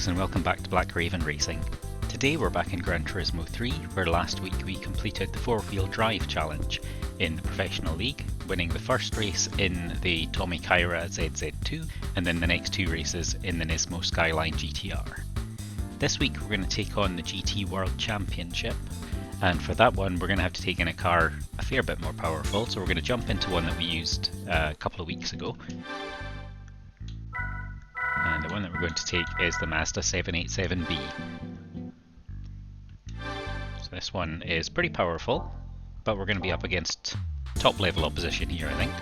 folks, and welcome back to Black Raven Racing. Today we're back in Gran Turismo 3, where last week we completed the 4-wheel drive challenge in the Professional League, winning the first race in the Tommy Kyra ZZ2 and then the next two races in the Nismo Skyline GTR. This week we're going to take on the GT World Championship, and for that one we're going to have to take in a car a fair bit more powerful, so we're going to jump into one that we used a couple of weeks ago. And the one that we're going to take is the Mazda 787B. So this one is pretty powerful, but we're going to be up against top level opposition here, I think.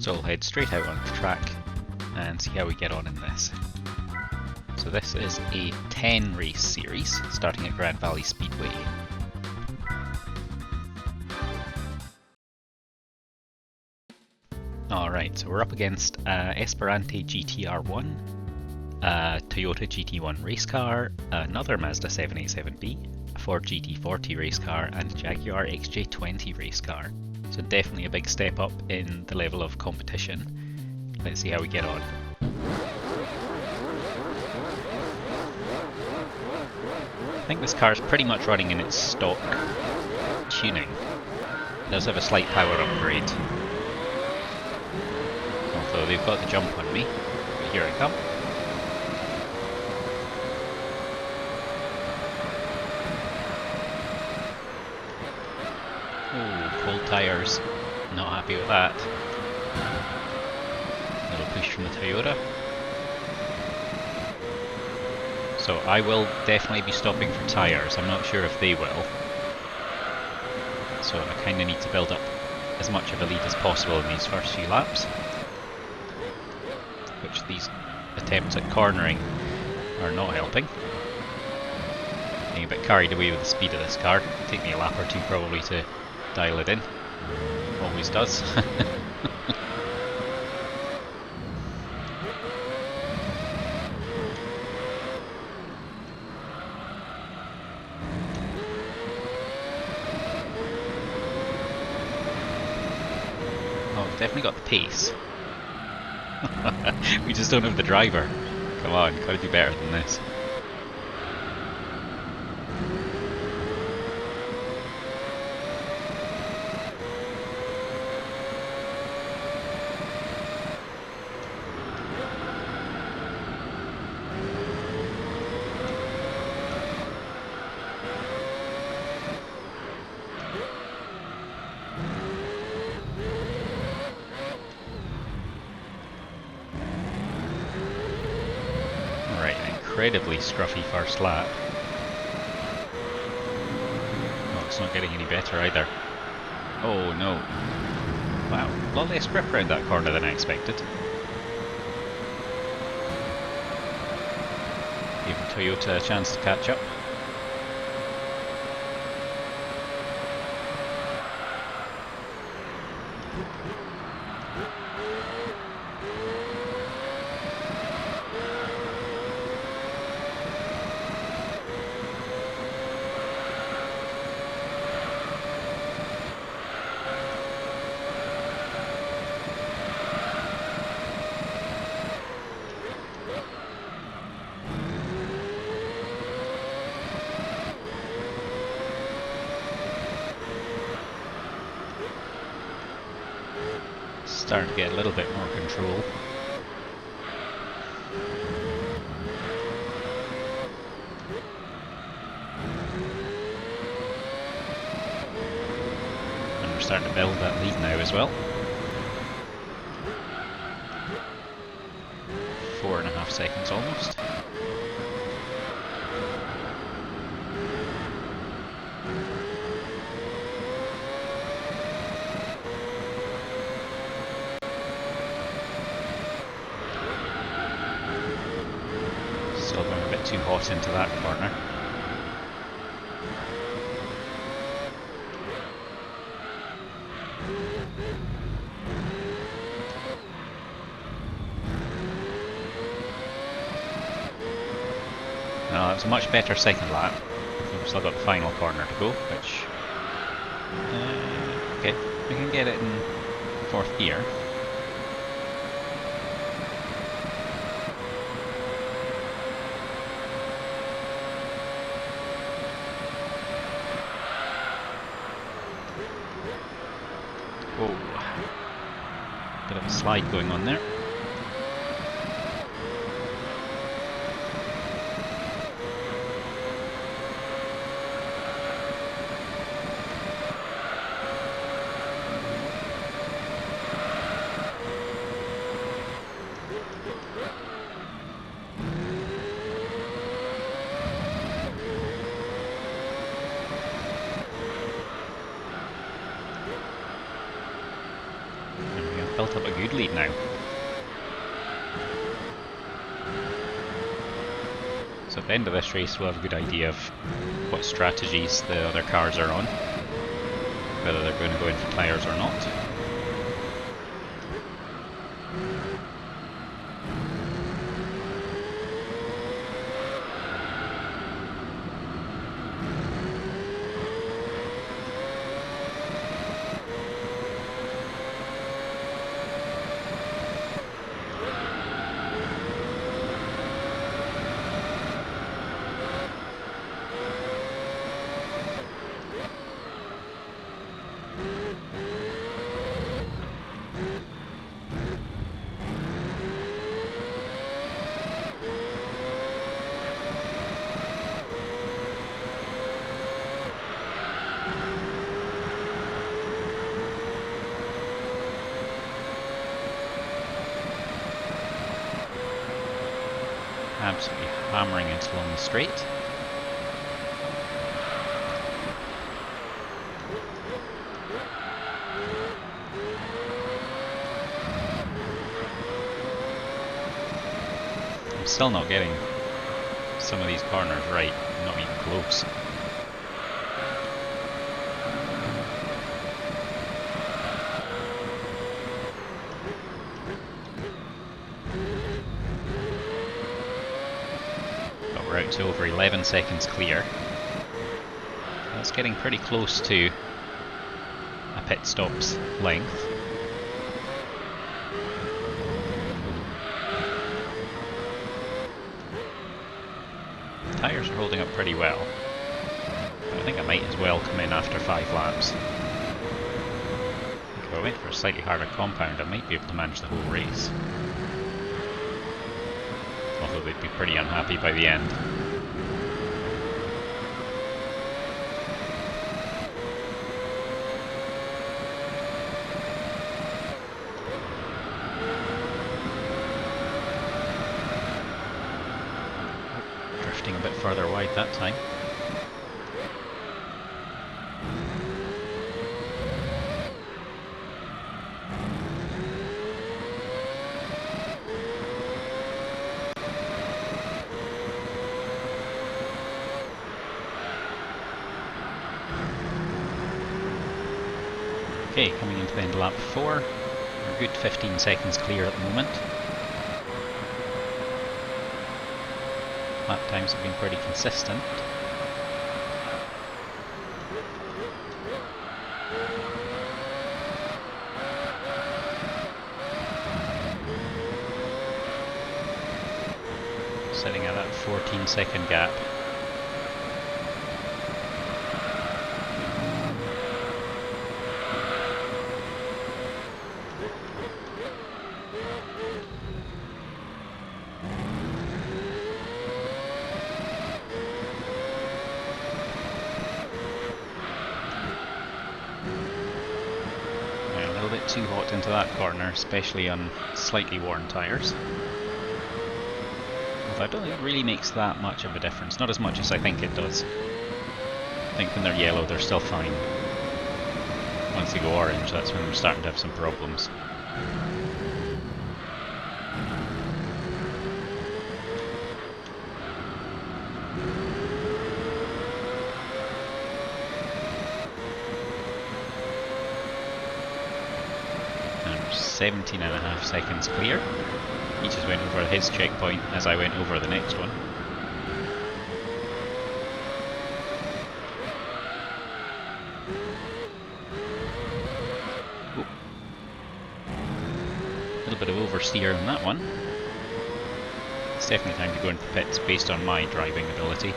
So we'll head straight out onto the track and see how we get on in this. So this is a 10 race series starting at Grand Valley Speedway. Alright, so we're up against Esperante GTR1, a Toyota GT1 race car, another Mazda 787B, a Ford GT40 race car, and a Jaguar XJ20 race car. So definitely a big step up in the level of competition. Let's see how we get on. I think this car is pretty much running in its stock tuning. It does have a slight power upgrade. Although they've got the jump on me, but here I come. Oh, cold tyres. Not happy with that. Little push from the Toyota. So I will definitely be stopping for tyres. I'm not sure if they will. So I kind of need to build up as much of a lead as possible in these first few laps. Which these attempts at cornering are not helping. Getting a bit carried away with the speed of this car. It'll take me a lap or two probably to dial it in. Always does. Oh, I've definitely got the pace. We just don't have the driver. Come on, gotta do better than this. Incredibly scruffy first lap. Oh, it's not getting any better either. Oh no. Wow, a lot less grip around that corner than I expected. Gave Toyota a chance to catch up. Starting to get a little bit more control. And we're starting to build that lead now as well. 4.5 seconds almost. Too hot into that corner. No, it's a much better second lap. We've still got the final corner to go, which okay, we can get it in fourth gear. slide going on there. Built up a good lead now. So at the end of this race we'll have a good idea of what strategies the other cars are on, whether they're going to go in for tyres or not. Absolutely hammering it along the straight. I'm still not getting some of these corners right, not even close. We're out to over 11 seconds clear. That's getting pretty close to a pit stop's length. The tyres are holding up pretty well, but I think I might as well come in after 5 laps. If I went for a slightly harder compound I might be able to manage the whole race. Although they'd be pretty unhappy by the end. Drifting a bit further wide that time. Okay, coming into the end of lap 4, we're a good 15 seconds clear at the moment. Lap times have been pretty consistent. Sitting at that 14-second gap. A little bit too hot into that corner, especially on slightly worn tyres. Although I don't think it really makes that much of a difference, not as much as I think it does. I think when they're yellow they're still fine. Once they go orange, that's when they're starting to have some problems. And we're 17.5 seconds clear. He just went over his checkpoint as I went over the next one. A little bit of oversteer on that one. It's definitely time to go into the pits based on my driving ability.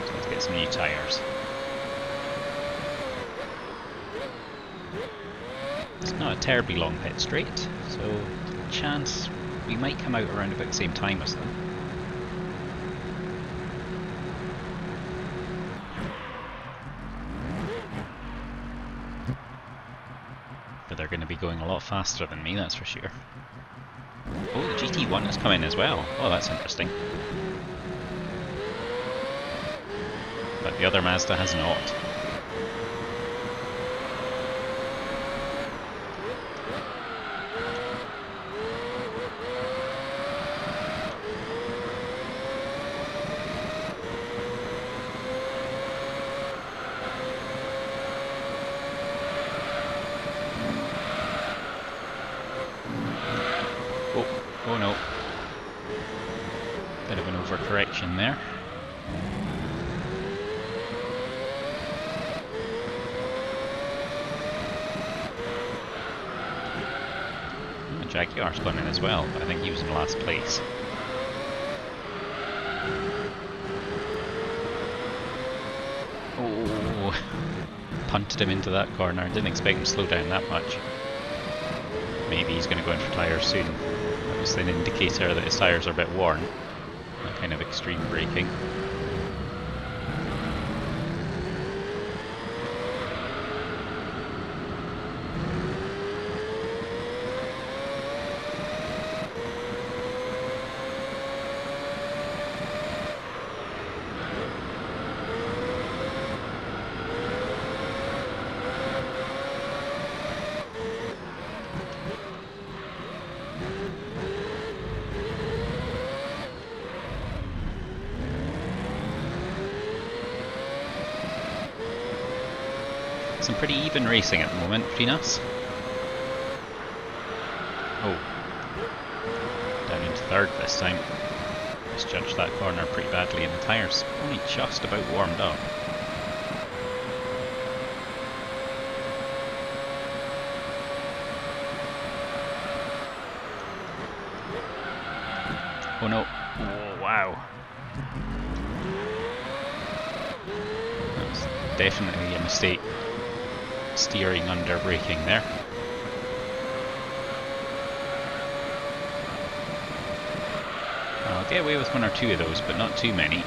So let's get some new tyres. It's not a terribly long pit straight, so chance we might come out around about the same time as them. But they're going to be going a lot faster than me, that's for sure. Oh, the GT1 has come in as well. Oh, that's interesting. But the other Mazda has not. Oh no. Bit of an overcorrection there. Jaguar's gone in as well, but I think he was in last place. Oh, punted him into that corner. Didn't expect him to slow down that much. Maybe he's going to go in for tyres soon. That was an indicator that his tyres are a bit worn. That kind of extreme braking. Some pretty even racing at the moment between us. Oh, down into third this time. Misjudged that corner pretty badly, and the tyres only just about warmed up. Oh no. Oh wow. That was definitely a mistake. Steering under braking there. I'll get away with one or two of those, but not too many.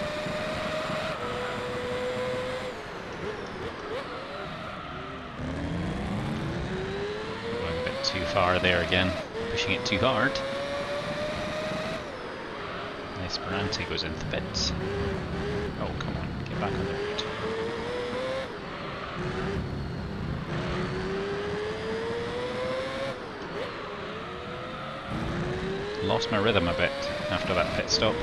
Going a bit too far there again, pushing it too hard. Esperante goes into the pits. Oh, come on, get back on the road. Lost my rhythm a bit after that pit stop.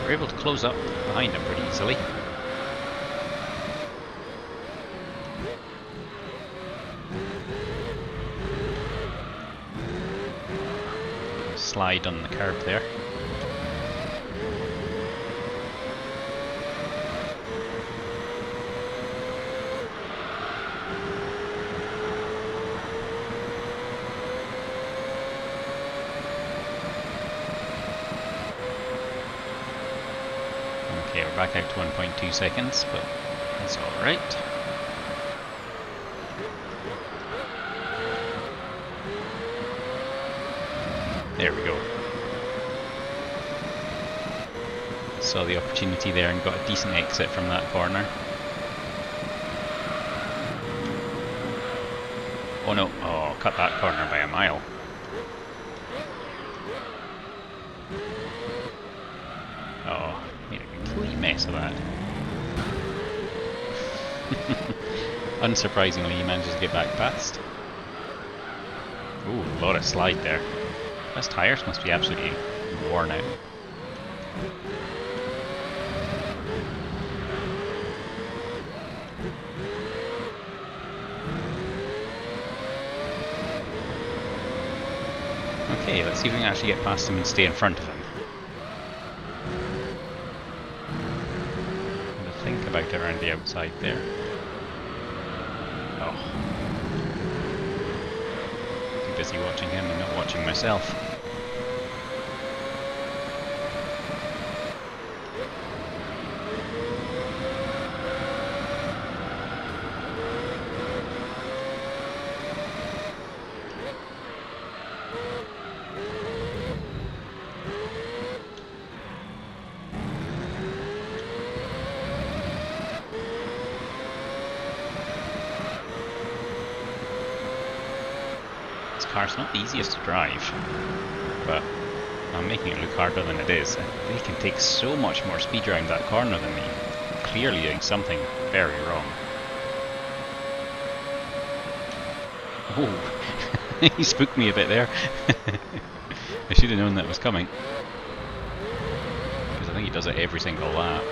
We're able to close up behind him pretty easily. Slide on the curb there. Okay, we're back out to 1.2 seconds, but that's alright. There we go. Saw the opportunity there and got a decent exit from that corner. Oh no, oh, cut that corner by a mile. Oh, made a complete mess of that. Unsurprisingly, he manages to get back past. Ooh, a lot of slide there. Those tyres must be absolutely worn out. Okay, let's see if we can actually get past him and stay in front of him. think about it around the outside there. Oh. Too busy watching him and not watching myself. This car's not the easiest to drive, but I'm making it look harder than it is. They can take so much more speed around that corner than me, clearly doing something very wrong. Oh, he spooked me a bit there. I should have known that was coming, because I think he does it every single lap.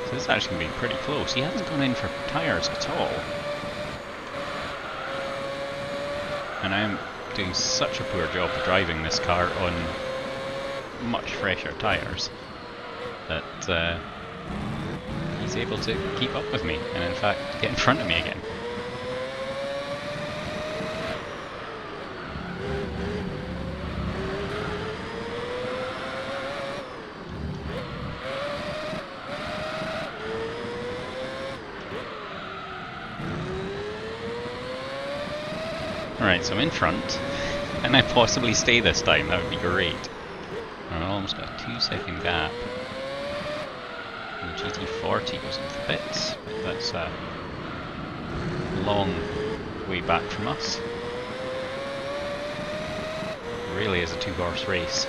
So this is actually going to be pretty close. He hasn't gone in for tyres at all. And I'm doing such a poor job of driving this car on much fresher tyres that he's able to keep up with me and in fact get in front of me again. Alright, so I'm in front. Can I possibly stay this time? That would be great. And I almost got a 2-second gap. And the GT40 goes into the pits, but that's a long way back from us. It really is a 2-horse race.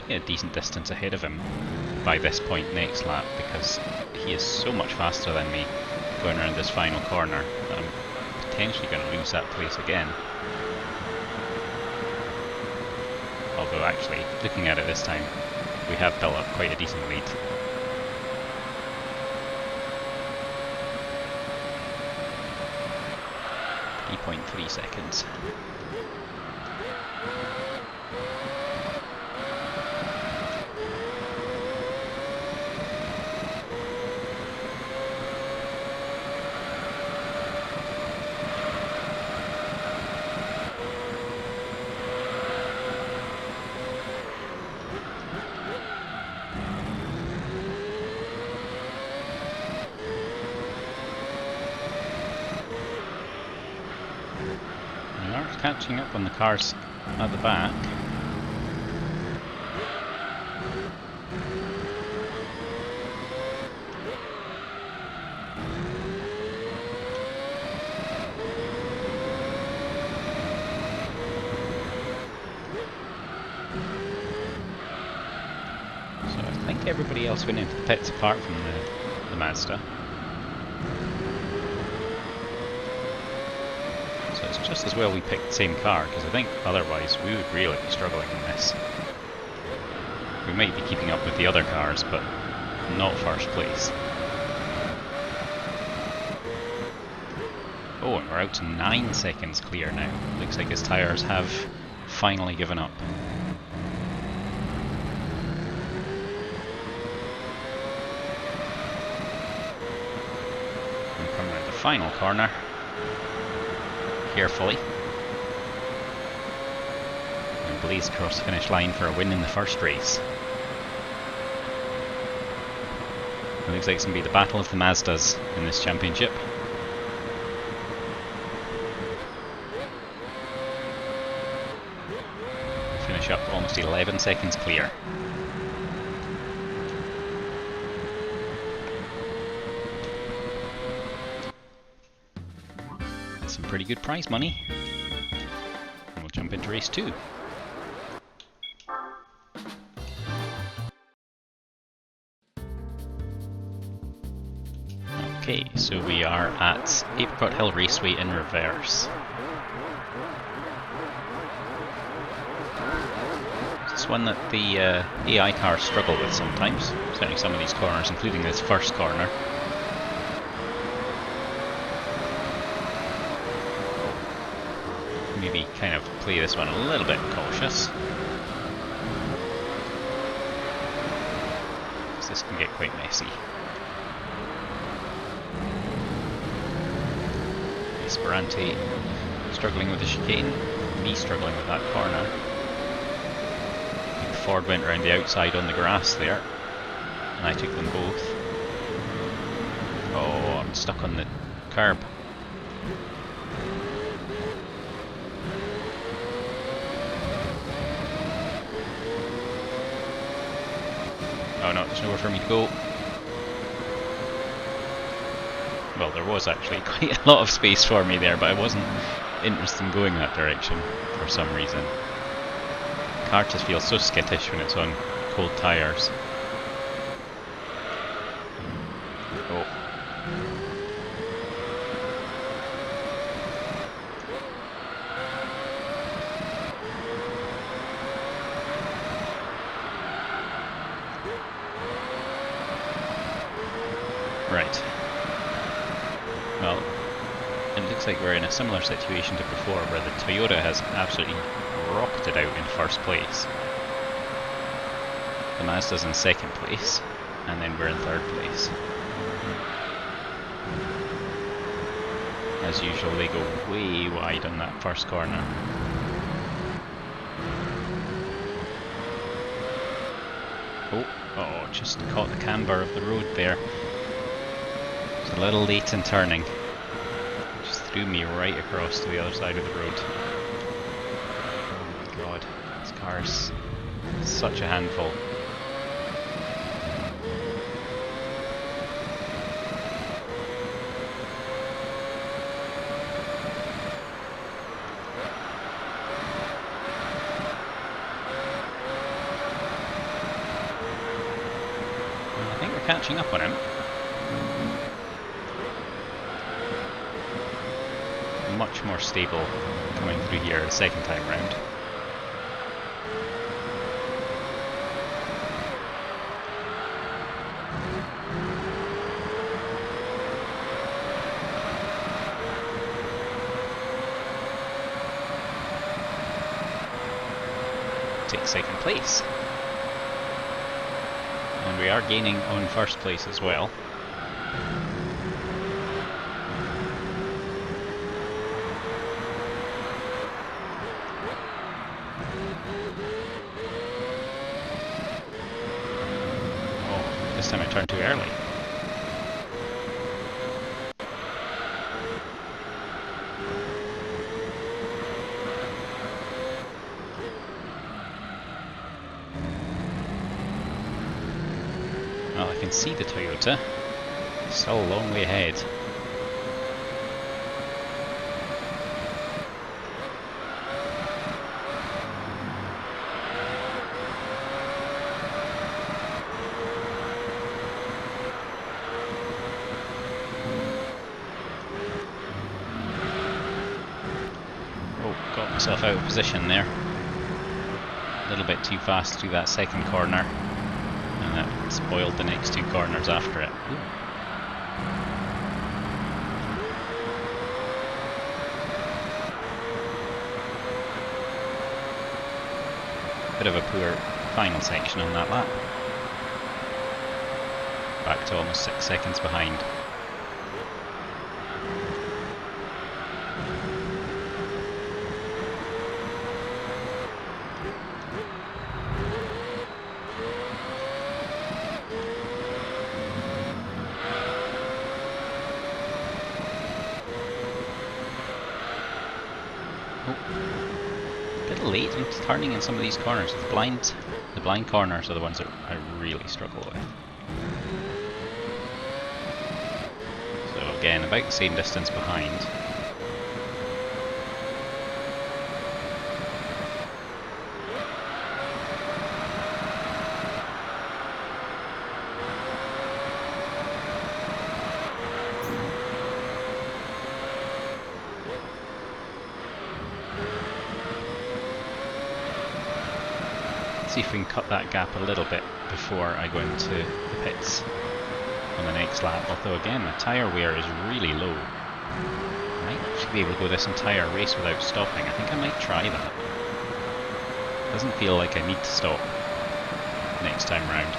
A decent distance ahead of him by this point next lap, because he is so much faster than me going around this final corner that I'm potentially going to lose that place again. Although actually, looking at it this time, we have built up quite a decent lead. .3 seconds. We are catching up on the cars at the back. So I think everybody else went into the pits apart from the Mazda. So it's just as well we picked the same car, because I think otherwise we would really be struggling in this. We might be keeping up with the other cars, but not first place. Oh, and we're out to 9 seconds clear now. Looks like his tyres have finally given up. And coming around the final corner. Carefully. And blaze across the finish line for a win in the first race. It looks like it's going to be the battle of the Mazdas in this championship. Finish up almost 11 seconds clear. Some pretty good prize money. And we'll jump into race 2. Okay, so we are at Apricot Hill Raceway in reverse. one that the AI cars struggle with sometimes. Certainly some of these corners, including this first corner. Maybe kind of play this one a little bit cautious. Because this can get quite messy. Esperante struggling with the chicane, me struggling with that corner. I think Ford went around the outside on the grass there, and I took them both. Oh, I'm stuck on the curb. Oh no, there's nowhere for me to go. Well, there was actually quite a lot of space for me there, but I wasn't interested in going that direction for some reason. The car just feels so skittish when it's on cold tyres. Oh. Right. Well, it looks like we're in a similar situation to before, where the Toyota has absolutely rocketed out in first place. The Mazda's in second place, and then we're in third place. As usual, they go way wide on that first corner. Oh, just caught the camber of the road there. It's a little late in turning. Just threw me right across to the other side of the road. Oh my god, this car's such a handful. I think we're catching up on him. Much more stable coming through here the second time round. Take second place. And we are gaining on first place as well. This time I turned too early. Well, I can see the Toyota. Still a long way ahead. Got myself out of position there. A little bit too fast through that second corner, and that spoiled the next two corners after it. Ooh. Bit of a poor final section on that lap. Back to almost 6 seconds behind. A bit late in turning in some of these corners. The blind corners are the ones that I really struggle with. So again, about the same distance behind. See if we can cut that gap a little bit before I go into the pits on the next lap, although again the tyre wear is really low. I might actually be able to go this entire race without stopping. I think I might try that. Doesn't feel like I need to stop next time round.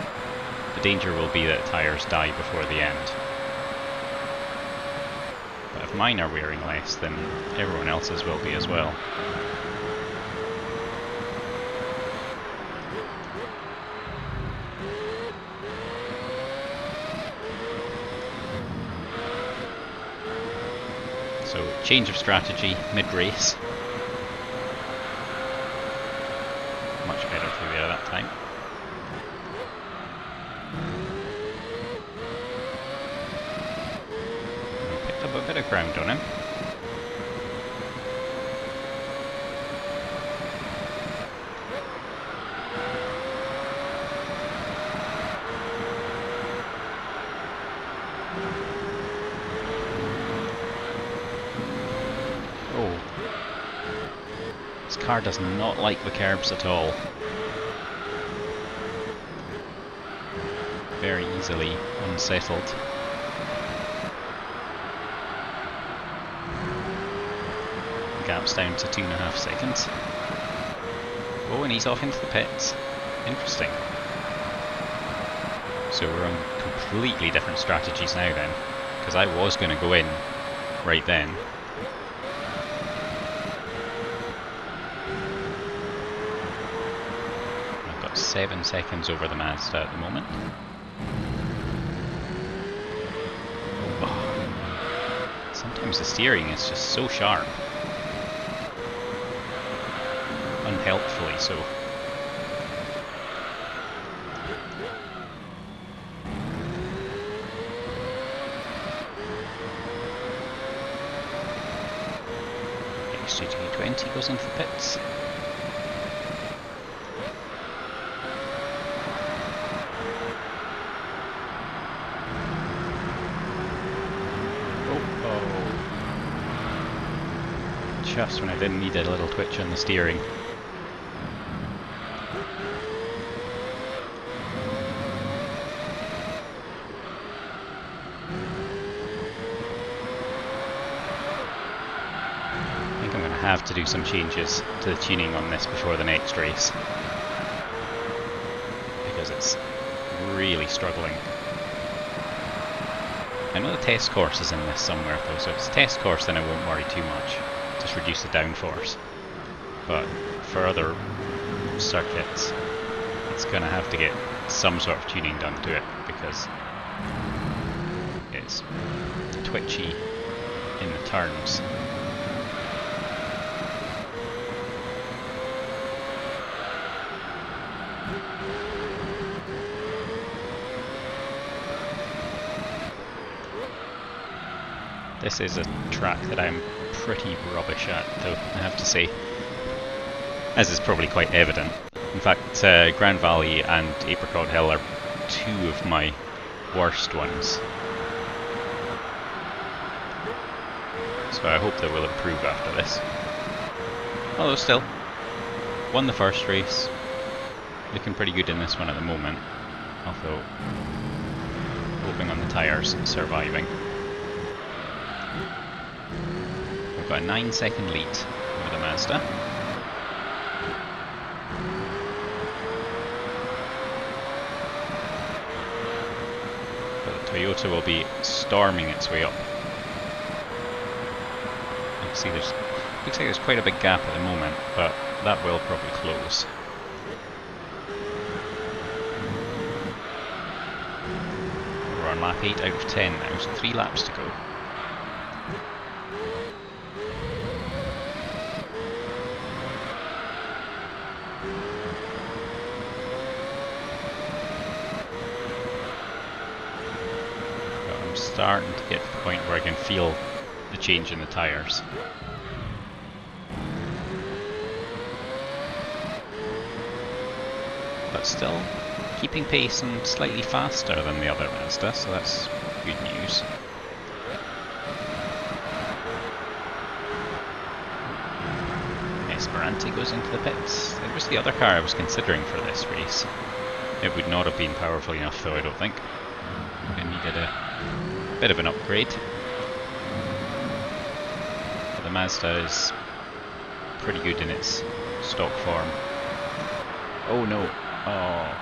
The danger will be that tyres die before the end. But if mine are wearing less, then everyone else's will be as well. So, change of strategy mid-race. Much better through there that time. Picked up a bit of ground on him. This car does not like the curbs at all. Very easily unsettled. Gap's down to 2.5 seconds. Oh, and he's off into the pits. Interesting. So we're on completely different strategies now then, because I was going to go in right then. I've got 7 seconds over the Mazda at the moment. Oh. Sometimes the steering is just so sharp. Unhelpfully so. XG220 goes into the pits. Just when I didn't need a little twitch on the steering. I think I'm going to have to do some changes to the tuning on this before the next race, because it's really struggling. I know the test course is in this somewhere though, so if it's a test course then I won't worry too much. Just reduce the downforce. But for other circuits, it's going to have to get some sort of tuning done to it, because it's twitchy in the turns. This is a track that I'm pretty rubbish at, though, I have to say, as is probably quite evident. In fact, Grand Valley and Apricot Hill are two of my worst ones. So I hope they will improve after this. Although still, won the first race, looking pretty good in this one at the moment, although hoping on the tyres surviving. We've got a 9-second lead over the Mazda. But the Toyota will be storming its way up. You can see looks like there's quite a big gap at the moment, but that will probably close. We're on lap 8 out of 10 now, so 3 laps to go. Starting to get to the point where I can feel the change in the tyres. But still keeping pace and slightly faster than the other Mazda, so that's good news. Yes, Garanti goes into the pits. It was the other car I was considering for this race. It would not have been powerful enough though, I don't think. It needed a bit of an upgrade. But the Mazda is pretty good in its stock form. Oh no. Oh.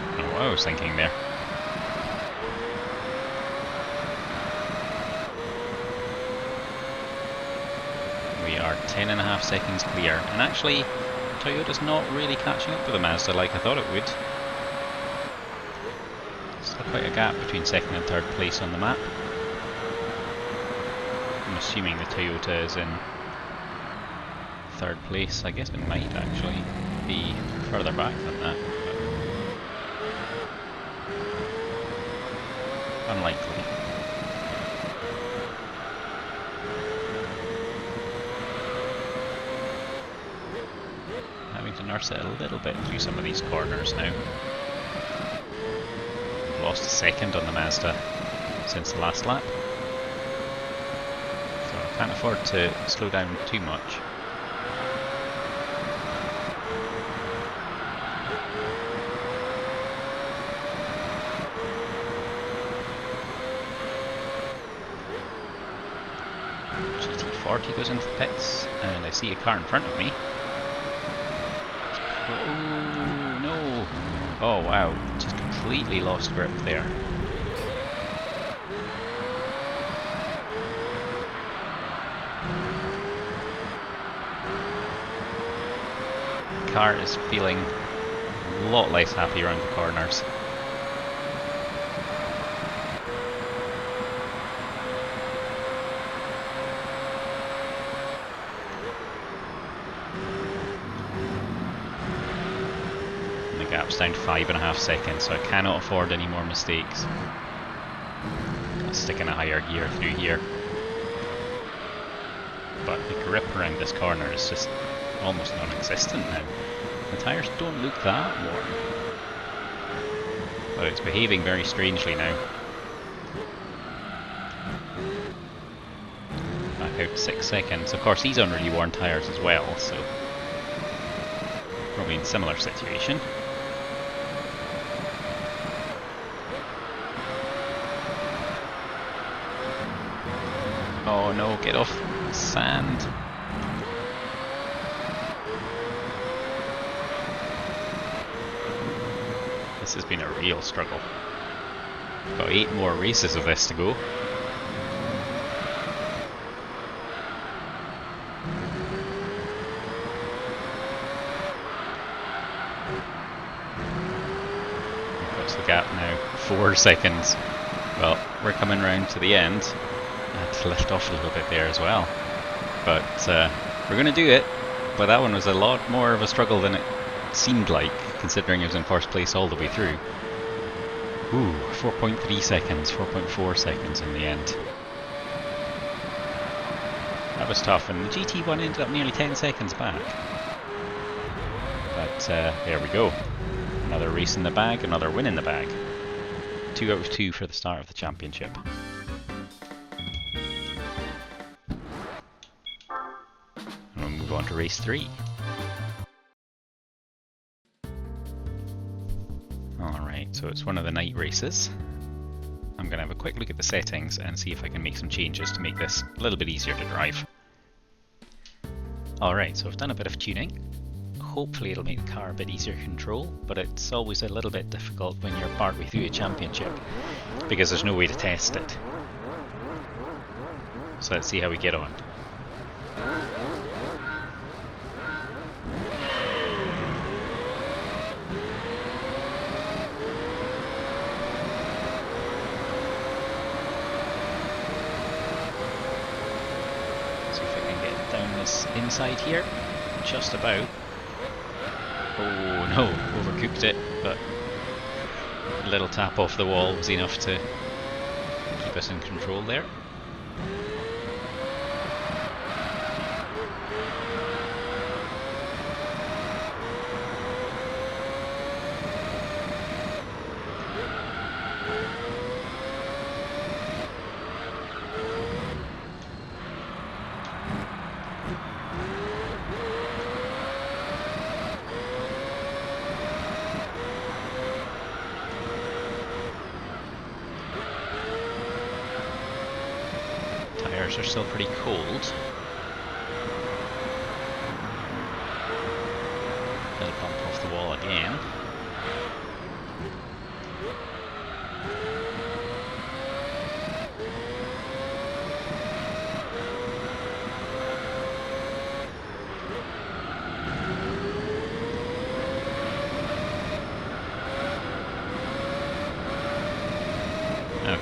I don't know what I was thinking there. We are 10.5 seconds clear, and actually Toyota's not really catching up with the Mazda like I thought it would. Still quite a gap between second and third place on the map. I'm assuming the Toyota is in third place. I guess it might actually be further back than that, but unlikely. Having to nurse it a little bit through some of these corners now. We've lost a second on the Mazda since the last lap, so I can't afford to slow down too much. GT40 goes into the pits, and I see a car in front of me. Oh no! Oh wow, just completely lost grip there. The car is feeling a lot less happy around the corners. Gap's down to 5.5 seconds, so I cannot afford any more mistakes. Gotta stick in a higher gear through here. But the grip around this corner is just almost non-existent now. The tyres don't look that warm. But it's behaving very strangely now. Back out 6 seconds. Of course he's on really worn tyres as well, so probably in a similar situation. Oh no, get off sand. This has been a real struggle. Got 8 more races of this to go. What's the gap now? 4 seconds. Well, we're coming round to the end. I had to lift off a little bit there as well, but we're going to do it. But that one was a lot more of a struggle than it seemed like, considering it was in first place all the way through. Ooh, 4.3 seconds, 4.4 seconds in the end. That was tough, and the GT1 ended up nearly 10 seconds back. But there we go. Another race in the bag, another win in the bag. 2 out of 2 for the start of the championship. On to race 3. Alright, so it's one of the night races. I'm going to have a quick look at the settings and see if I can make some changes to make this a little bit easier to drive. Alright, so I've done a bit of tuning. Hopefully it'll make the car a bit easier to control, but it's always a little bit difficult when you're partway through a championship because there's no way to test it. So let's see how we get on. Inside here, just about. Oh no, overcooked it, but a little tap off the wall was enough to keep us in control there. tyres are still pretty cold. Little bump off the wall again.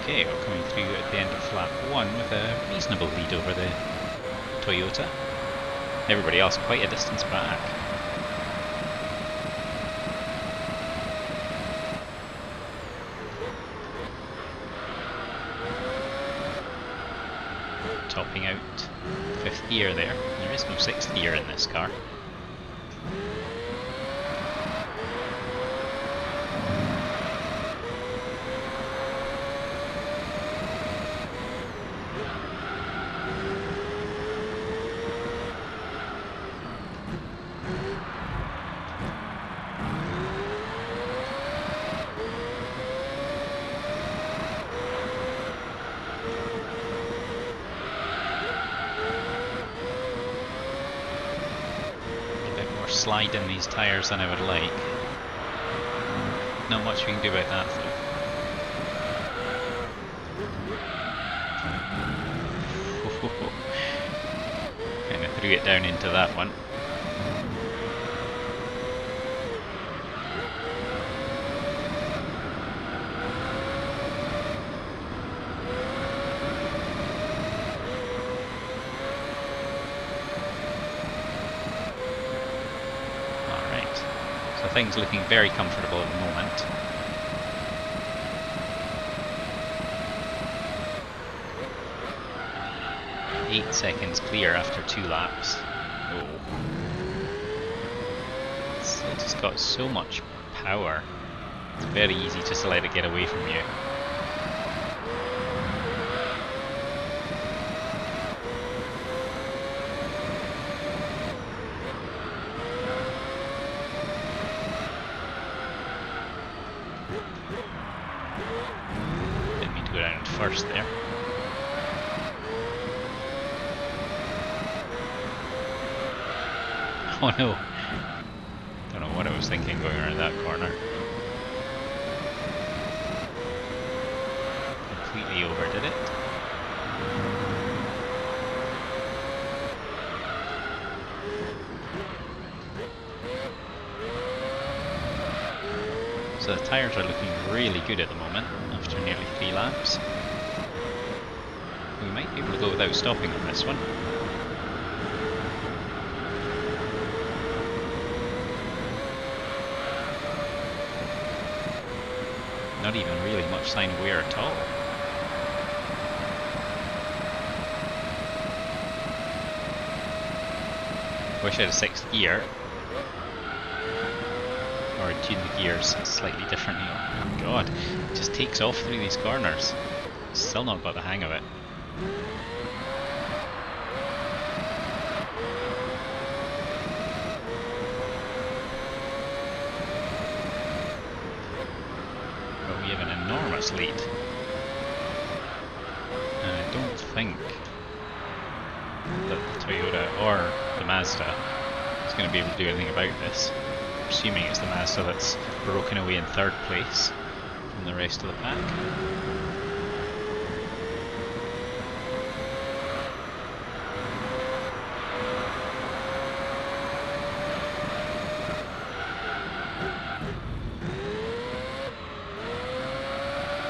Okay, we're coming through at the end of lap 1 with a reasonable lead over the Toyota. Everybody else quite a distance back. Topping out 5th gear there. There is no 6th gear in this car. Slide in these tyres than I would like. Not much we can do about that though. Kind of threw it down into that one. Things looking very comfortable at the moment. Eight seconds clear after 2 laps. Oh. It's just got so much power. It's very easy just to let it get away from you. Didn't mean to go down first there. Oh no! Don't know what I was thinking going around that corner. Completely overdid it. So the tyres are looking really good at the moment after nearly 3 laps. We might be able to go without stopping on this one. Not even really much sign of wear at all. Wish I had a 6th gear. Or tune the gears slightly differently. Oh god, it just takes off through these corners. Still not got the hang of it. But we have an enormous lead. And I don't think that the Toyota or the Mazda is going to be able to do anything about this. Assuming it's the Mazda that's broken away in 3rd place from the rest of the pack.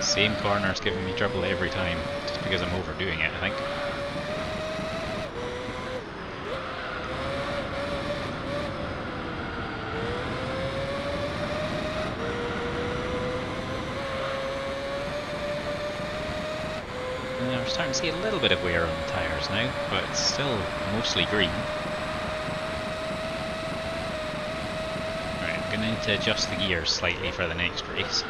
Same corner's giving me trouble every time, just because I'm overdoing it, I think. I'm starting to see a little bit of wear on the tyres now, but it's still mostly green. Right, I'm going to need to adjust the gears slightly for the next race.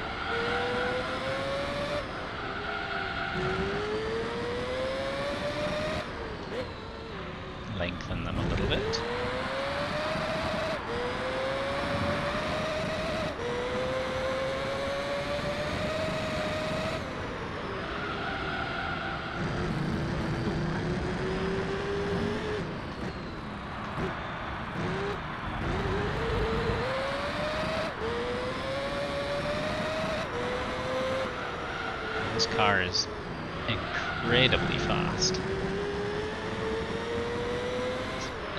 Lengthen them a little bit. This car is incredibly fast.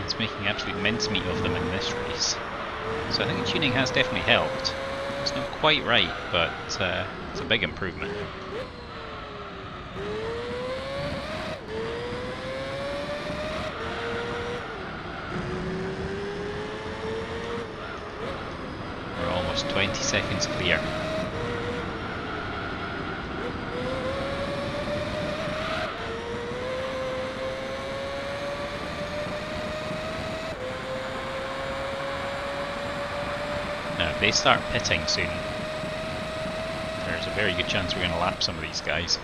It's making absolute mincemeat of them in this race. So I think the tuning has definitely helped. It's not quite right, but it's a big improvement. We're almost 20 seconds clear. Now, if they start pitting soon, there's a very good chance we're going to lap some of these guys.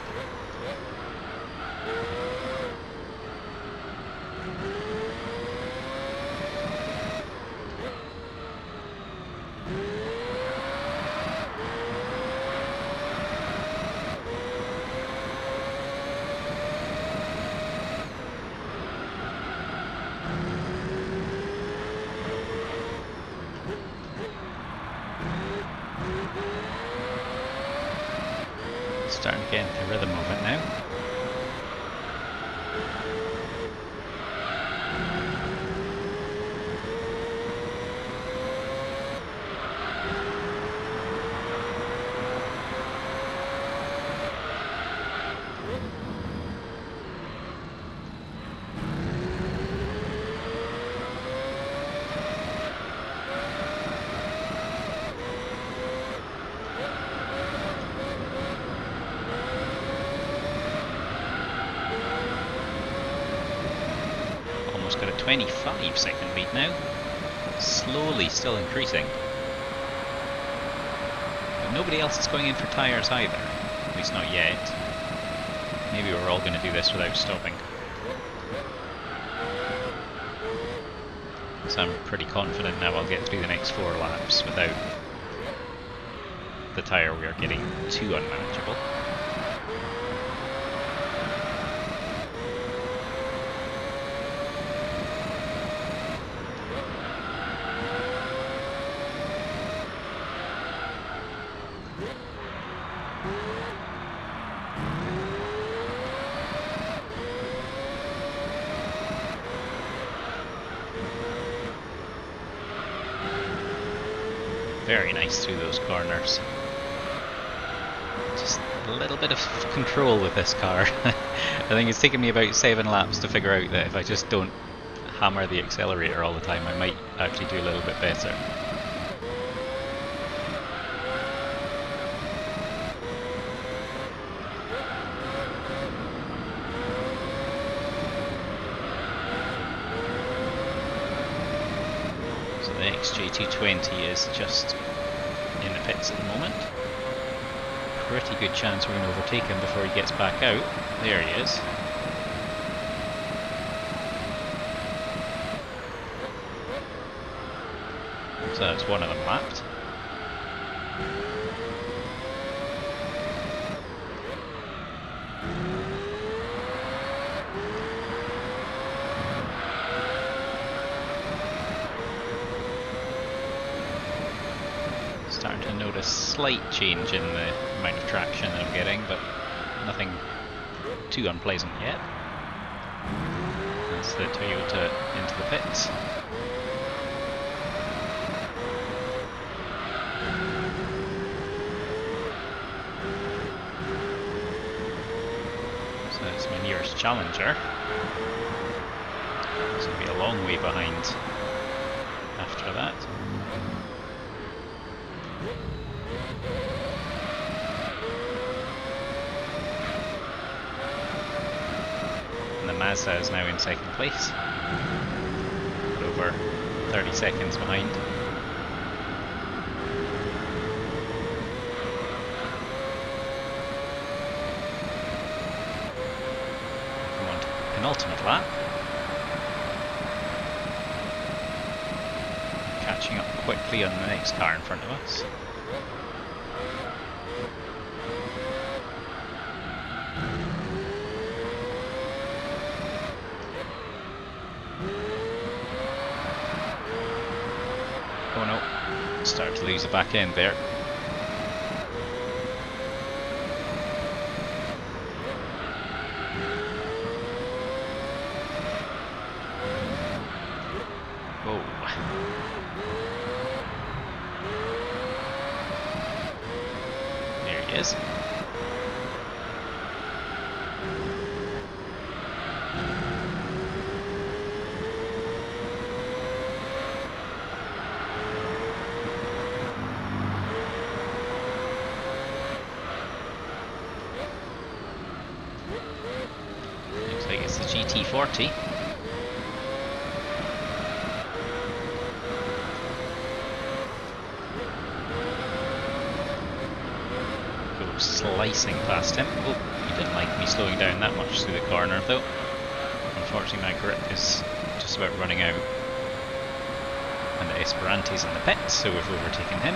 Starting to get into the rhythm of it now. Got a 25-second lead now, slowly still increasing. But nobody else is going in for tyres either, at least not yet. Maybe we're all going to do this without stopping. So I'm pretty confident now I'll get through the next 4 laps without the tyre wear getting too unmanageable. Very nice through those corners. Just a little bit of control with this car. I think it's taken me about 7 laps to figure out that if I just don't hammer the accelerator all the time, I might actually do a little bit better. The XJ220 is just in the pits at the moment. Pretty good chance we're going to overtake him before he gets back out. There he is. So that's one of them lapped. Starting to notice slight change in the amount of traction that I'm getting, but nothing too unpleasant yet. That's the Toyota into the pits. So that's my nearest challenger. It's going to be a long way behind after that. And the Mazda is now in second place, over 30 seconds behind. Come on to penultimate lap. Catching up quickly on the next car in front of us. Oh no, start to lose the back end there. is. Looks like it's the GT40. Slicing past him. Oh, he didn't like me slowing down that much through the corner though. Unfortunately my grip is just about running out. And the Esperante's in the pit, so we've overtaken him.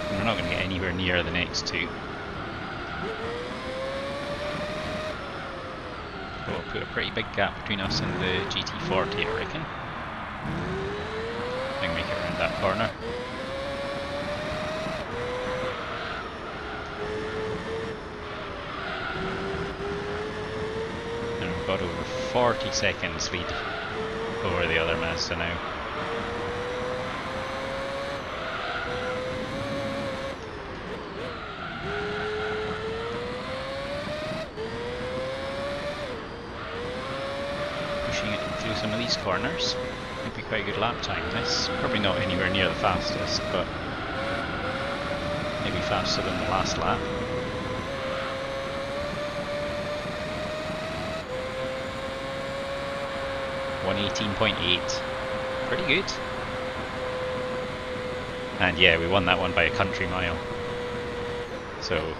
We're not going to get anywhere near the next two. We'll put a pretty big gap between us and the GT40, I reckon. I can make it around that corner. And we've got over 40 seconds lead over the other Mazda now. Pushing it through some of these corners. Could be quite a good lap time this. Probably not anywhere near the fastest, but maybe faster than the last lap. .118.8. Pretty good. And yeah, we won that one by a country mile. So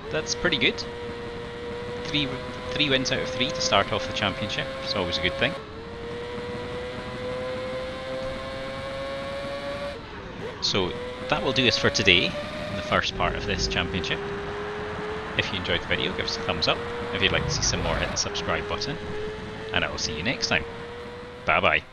that's pretty good. Three wins out of 3 to start off the championship. It's always a good thing. So that will do us for today in the first part of this championship. If you enjoyed the video, give us a thumbs up. If you'd like to see some more, hit the subscribe button. And I will see you next time. Bye bye.